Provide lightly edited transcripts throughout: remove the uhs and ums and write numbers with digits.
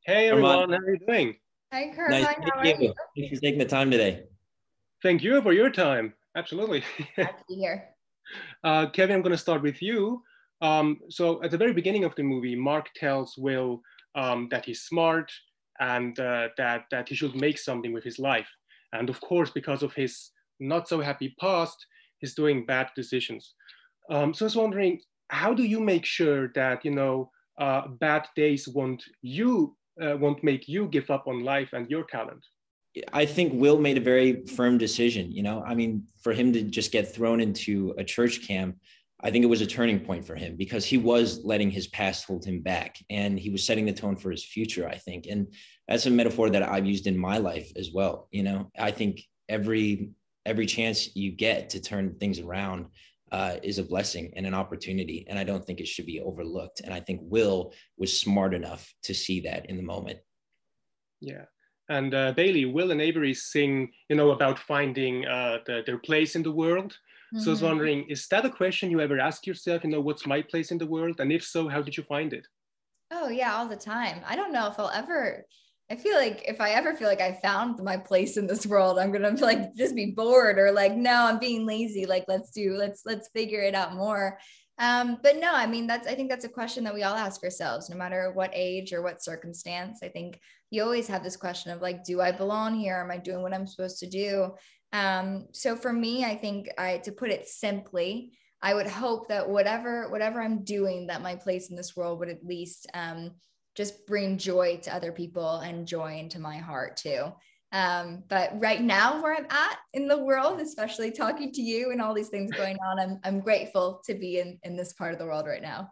Hey Armand, everyone, how are you doing? Hi, nice Carmine. to How meet are you? you. Thanks for taking the time today. Thank you for your time. Absolutely. Glad to be here. Kevin, I'm going to start with you. So at the very beginning of the movie, Mark tells Will that he's smart and that he should make something with his life. And of course, because of his not so happy past, he's doing bad decisions. So I was wondering, how do you make sure that bad days won't make you give up on life and your talent? I think Will made a very firm decision. I mean, for him to just get thrown into a church camp, I think it was a turning point for him because he was letting his past hold him back and he was setting the tone for his future, I think. And that's a metaphor that I've used in my life as well. I think every chance you get to turn things around is a blessing and an opportunity. And I don't think it should be overlooked. And I think Will was smart enough to see that in the moment. Yeah. And Bailee, Will and Avery sing, about finding their place in the world. So I was Mhm. wondering, is that a question you ever ask yourself, what's my place in the world? And if so, how did you find it? Oh yeah, all the time. I don't know if I'll ever. I feel like if I ever feel like I found my place in this world, I'm gonna like just be bored or like, no, I'm being lazy. Like let's figure it out more. But no, I mean I think that's a question that we all ask ourselves, no matter what age or what circumstance. I think you always have this question of like, do I belong here? Am I doing what I'm supposed to do? So for me, I think to put it simply, I would hope that whatever I'm doing, that my place in this world would at least just bring joy to other people and joy into my heart too. But right now, where I'm at in the world, especially talking to you and all these things going on, I'm grateful to be in this part of the world right now.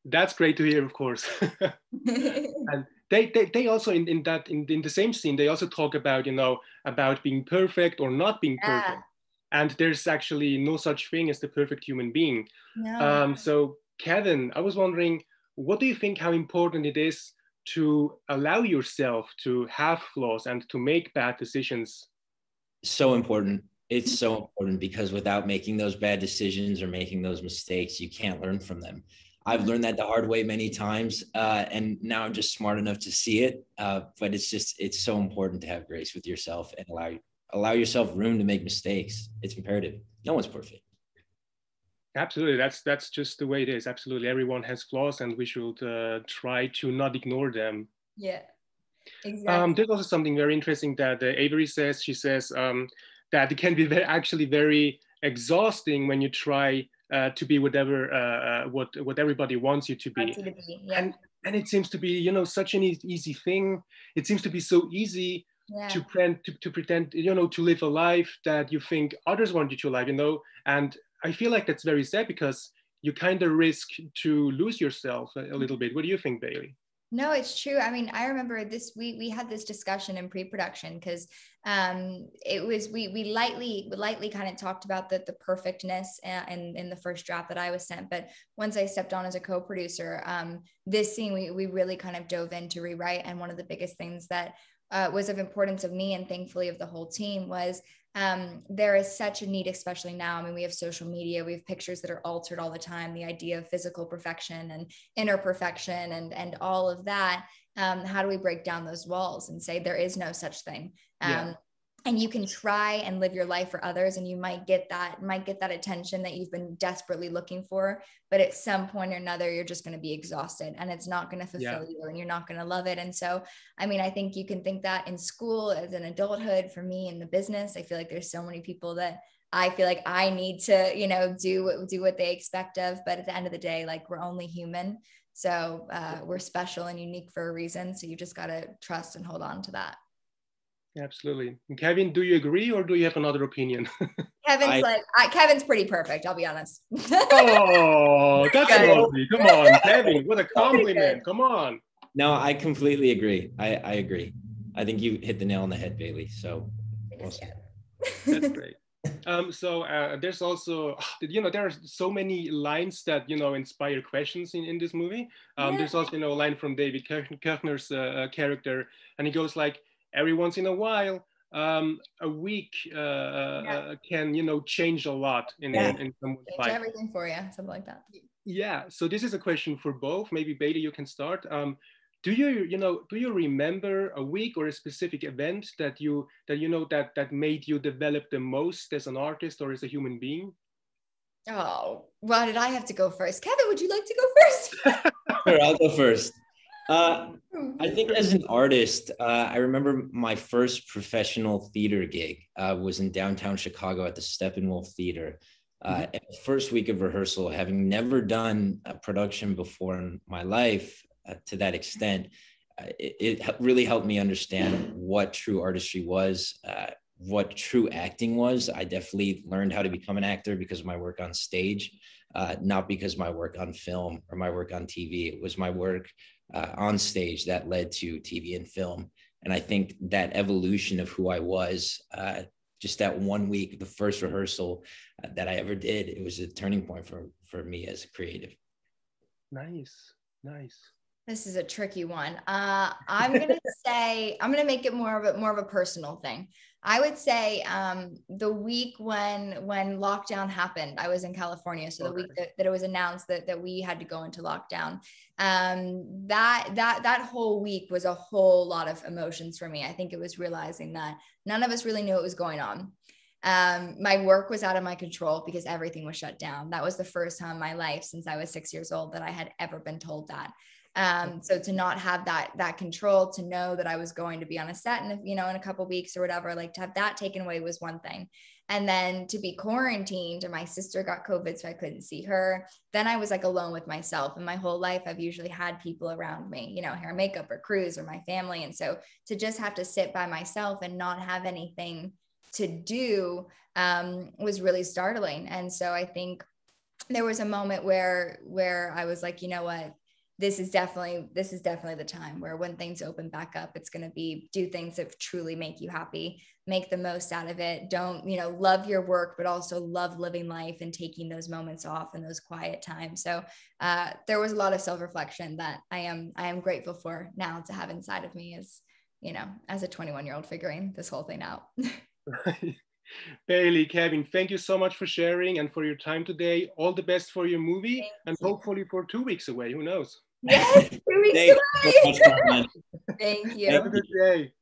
That's great to hear, of course. And they also in the same scene, they also talk about, about being perfect or not being perfect. Yeah, And there's actually no such thing as the perfect human being. no. So Kevin, I was wondering, what do you think how important it is to allow yourself to have flaws and to make bad decisions? So important. It's so important because without making those bad decisions or making those mistakes, you can't learn from them. I've learned that the hard way many times, and now I'm just smart enough to see it. But it's so important to have grace with yourself and allow yourself room to make mistakes. It's imperative. No one's perfect. Absolutely, that's just the way it is. Absolutely, everyone has flaws, and we should try to not ignore them. Yeah, exactly. There's also something very interesting that Avery says. She says that it can be actually very exhausting when you try to be whatever what everybody wants you to be, Want you to be. Yeah, and and it seems to be such an easy thing. It seems to be so easy yeah. to pretend to live a life that you think others want you to live, and I feel like that's very sad because you kind of risk to lose yourself a little bit. What do you think, Bailee? No, it's true. I mean, I remember this we had this discussion in pre-production because it was we lightly kind of talked about the perfectness in the first draft that I was sent. But once I stepped on as a co-producer, this scene we really kind of dove in to rewrite. And one of the biggest things that was of importance of me and thankfully of the whole team was there is such a need, especially now. I mean, we have social media, we have pictures that are altered all the time. The idea of physical perfection and inner perfection and all of that. How do we break down those walls and say there is no such thing? Yeah. And you can try and live your life for others, and you might get that attention that you've been desperately looking for, but at some point or another you're just going to be exhausted and it's not going to fulfill you and you're not going to love it. And so I mean, I think you can think that in school, as an adulthood. For me in the business, I feel like there's so many people that I feel like I need to do what they expect of, but at the end of the day, like, we're only human. So we're special and unique for a reason, so you just got to trust and hold on to that. Absolutely. Kevin, do you agree or do you have another opinion? Kevin's I like, Kevin's pretty perfect, I'll be honest. Oh, that's Good. lovely. Come on, Kevin, what a Pretty good. compliment. Come on. No, I completely agree. I agree. I think you hit the nail on the head, Bailee. So well said. That's great. So there's also, there are so many lines that, inspire questions in this movie. Yeah. There's also, a line from David Kirchner's character, and he goes like, every once in a while, a week can, change a lot Yeah. in someone's Change life. everything for you, something like that. Yeah, so this is a question for both. Maybe Bailey, you can start. Do you remember a week or a specific event that made you develop the most as an artist or as a human being? Oh, well, did I have to go first? Kevin, would you like to go first? Sure, I'll go first. I think as an artist, I remember my first professional theater gig was in downtown Chicago at the Steppenwolf Theater. At the first week of rehearsal, having never done a production before in my life to that extent, it really helped me understand what true artistry was, what true acting was. I definitely learned how to become an actor because of my work on stage, not because of my work on film or my work on TV. It was my work on stage that led to TV and film. And I think that evolution of who I was, just that 1 week, the first rehearsal that I ever did, it was a turning point for me as a creative. Nice, nice. This is a tricky one. I'm gonna make it more of a personal thing. I would say the week when lockdown happened, I was in California. So the week that it was announced that we had to go into lockdown, that whole week was a whole lot of emotions for me. I think it was realizing that none of us really knew what was going on. My work was out of my control because everything was shut down. That was the first time in my life since I was 6 years old that I had ever been told that. So to not have that control, to know that I was going to be on a set in a couple of weeks or whatever, like to have that taken away was one thing. And then to be quarantined, and my sister got COVID, so I couldn't see her. Then I was like alone with myself. And my whole life, I've usually had people around me, hair and makeup or crews or my family. And so to just have to sit by myself and not have anything to do was really startling. And so I think there was a moment where I was like, you know what? This is definitely the time where when things open back up, it's going to be do things that truly make you happy, make the most out of it. Don't, love your work, but also love living life and taking those moments off and those quiet times. So there was a lot of self-reflection that I am grateful for now to have inside of me as a 21-year-old figuring this whole thing out. Bailee, Kevin, thank you so much for sharing and for your time today. All the best for your movie and hopefully for 2 weeks away. Who knows? Yes, 2 weeks away. Thank you. Have a good day.